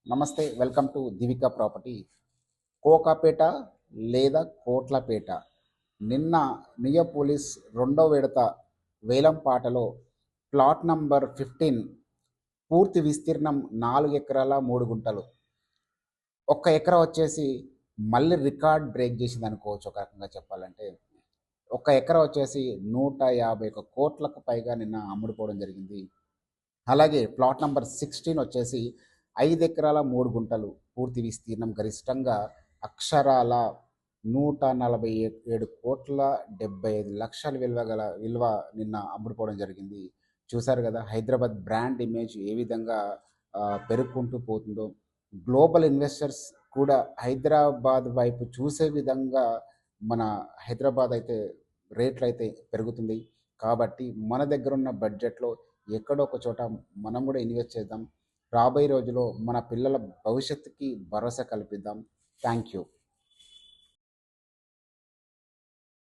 నమస్తే, welcome to దివిక property. Kokapet లేదా కోట్లపేట. నిన్న నియోపోలిస్ రెండో విడత వేలంపాటలో ప్లాట్ నంబర్ 15 పూర్తి విస్తీర్ణం 4 ఎకరాల 3 గుంటలు. ఒక్క ఎకరా వచ్చేసి మళ్ళీ రికార్డ్ బ్రేక్ చేసింది అనుకోవచ్చు. ఒక రకంగా చెప్పాలంటే ఒక్క ఎకరా వచ్చేసి 151 కోట్లకు పైగా నిన్న అమ్ముడుపోవడం జరిగింది. అలాగే ప్లాట్ నంబర్ 16 వచ్చేసి 5 ఎకరాల 3 గుంటలు పూర్తి విస్తీర్ణం, గరిష్టంగా అక్షరాల 147,75,00,000 విలువ నిన్న అమ్ముడుపోవడం జరిగింది. చూశారు కదా, హైదరాబాద్ బ్రాండ్ ఇమేజ్ ఏ విధంగా పెరుగుకుంటూ పోతుందో. గ్లోబల్ ఇన్వెస్టర్స్ కూడా హైదరాబాద్ వైపు చూసే విధంగా మన హైదరాబాద్ అయితే రేట్లు అయితే పెరుగుతుంది. కాబట్టి మన దగ్గర ఉన్న బడ్జెట్లో ఎక్కడో ఒక చోట మనం కూడా ఇన్వెస్ట్ చేద్దాం. రాబోయే రోజుల్లో మన పిల్లల భవిష్యత్తుకి భరోసా కల్పిద్దాం. Thank you.